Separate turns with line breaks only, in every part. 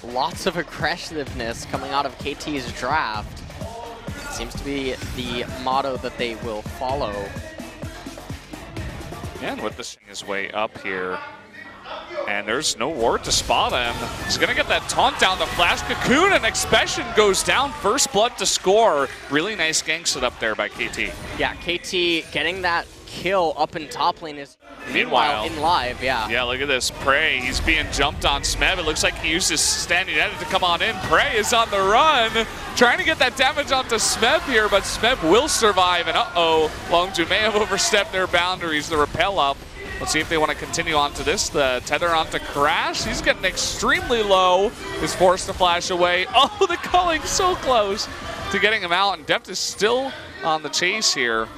lots of aggressiveness coming out of KT's draft. Seems to be the motto that they will follow.
Yeah, and with this his way up here. And there's no ward to spot him. He's going to get that taunt down the flash. Cocoon and Expression goes down. First blood to score. Really nice gang set up there by KT.
Yeah, KT getting that kill up in top lane is
meanwhile
in live, yeah.
Yeah, look at this. Prey, he's being jumped on. Smeb, it looks like he used his standing edit to come on in. Prey is on the run. Trying to get that damage onto Smeb here, but Smeb will survive. And uh-oh, LongZhu may have overstepped their boundaries. The repel up. Let's see if they want to continue on to this. The tether onto Crash. He's getting extremely low. Is forced to flash away. Oh, the culling so close to getting him out. And Deft is still on the chase here.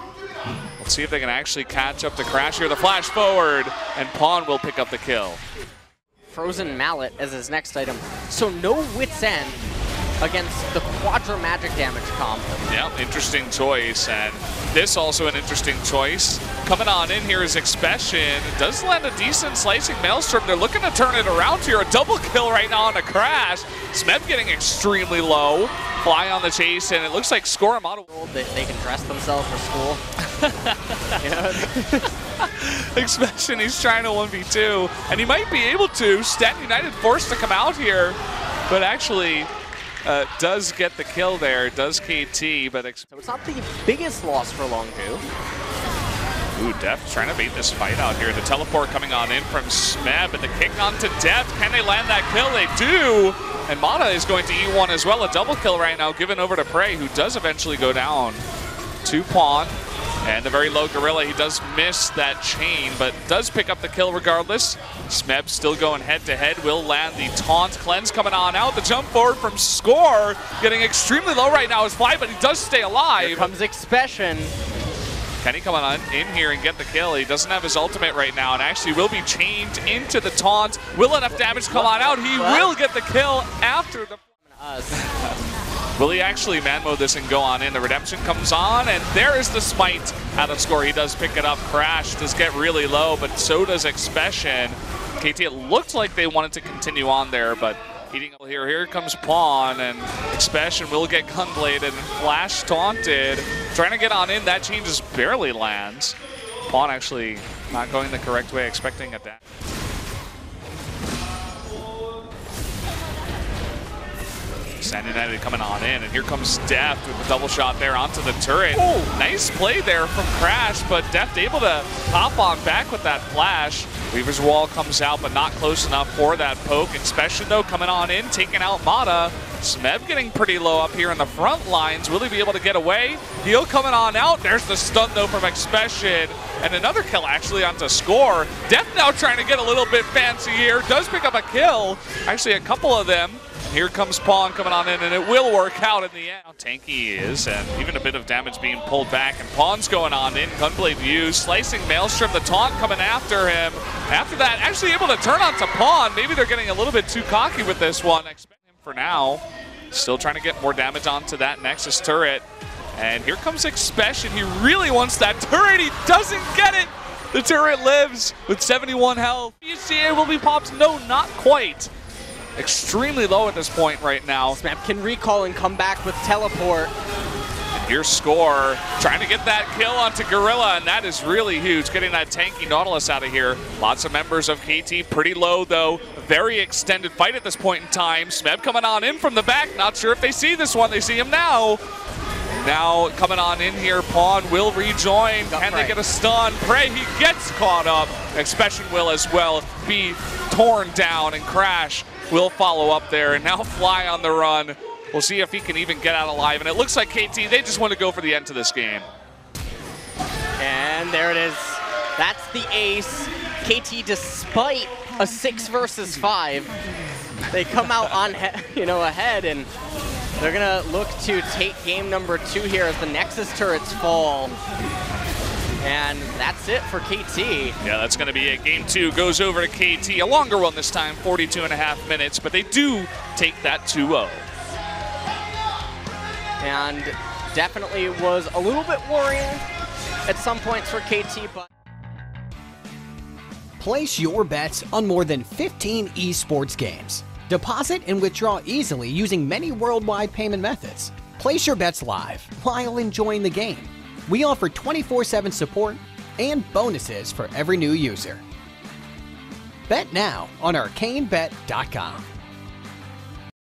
Let's see if they can actually catch up to Crash here. The flash forward, and Pawn will pick up the kill.
Frozen Mallet as his next item. So no Wit's End against the Quadra Magic damage combo.
Yeah, interesting choice, and this also an interesting choice. Coming on in here is Expression. It does land a decent slicing Maelstrom. They're looking to turn it around here. A double kill right now on a Crash. Smeb getting extremely low. Fly on the chase, and it looks like Score and Model.
They can dress themselves for school.
Expression, he's trying to 1v2, and he might be able to. Stat United forced to come out here, but actually does get the kill there, does KT, but
so it's not the biggest loss for LongZhu.
Ooh, Deft trying to beat this fight out here. The teleport coming on in from Smeb, and the kick onto Deft. Can they land that kill? They do! And Mata is going to eat one as well. A double kill right now given over to Prey, who does eventually go down to Pawn. And the very low Gorilla, he does miss that chain, but does pick up the kill regardless. Smeb still going head-to-head, will land the taunt. Cleanse coming on out. The jump forward from Score, getting extremely low right now is Fly, but he does stay alive.
Here comes Expression.
Can he come on in here and get the kill? He doesn't have his ultimate right now, and actually will be chained into the taunt. Will enough damage come on out? He will get the kill after the... Will he actually man mode this and go on in? The redemption comes on, and there is the smite out of Score. He does pick it up. Crash does get really low, but so does Expression. KT, it looked like they wanted to continue on there, but eating here. Here comes Pawn, and Expression will get gunbladed and flash taunted. Trying to get on in, that chain just barely lands. Pawn actually not going the correct way, expecting a dash. Sand United coming on in, and here comes Deft with the double shot there onto the turret. Oh, nice play there from Crash, but Deft able to hop on back with that flash. Weaver's Wall comes out, but not close enough for that poke. Expression, though, coming on in, taking out Mata. Smeb getting pretty low up here in the front lines. Will he be able to get away? Heal coming on out. There's the stun, though, from Expression. And another kill, actually, onto Score. Deft now trying to get a little bit fancy here. Does pick up a kill. Actually, a couple of them. Here comes Pawn coming on in, and it will work out in the end. How tanky he is, and even a bit of damage being pulled back, and Pawn's going on in. Gunblade view, slicing Maelstrom, the taunt coming after him. After that, actually able to turn onto Pawn. Maybe they're getting a little bit too cocky with this one. Expect him for now. Still trying to get more damage onto that Nexus turret. And here comes Expression. He really wants that turret. He doesn't get it. The turret lives with 71 health. UCA will be popped. No, not quite. Extremely low at this point right now.
Smeb can recall and come back with teleport.
And here's Score trying to get that kill onto Gorilla, and that is really huge, getting that tanky Nautilus out of here. Lots of members of KT pretty low, though. Very extended fight at this point in time. Smeb coming on in from the back. Not sure if they see this one. They see him now. Now coming on in here, Pawn will rejoin. Can they get a stun? Prey, he gets caught up. Expression will as well be torn down, and Crash will follow up there, and now Fly on the run. We'll see if he can even get out alive, and it looks like KT, they just want to go for the end to this game.
And there it is. That's the ace. KT, despite a 6 versus 5, they come out on ahead, and they're gonna look to take game number 2 here as the Nexus turrets fall. And that's it for KT.
Yeah, that's going to be it. Game 2 goes over to KT. A longer one this time, 42.5 minutes, but they do take that 2-0.
And definitely was a little bit worrying at some points for KT, but...
Place your bets on more than 15 esports games. Deposit and withdraw easily using many worldwide payment methods. Place your bets live while enjoying the game. We offer 24/7 support and bonuses for every new user. Bet now on ArcaneBet.com.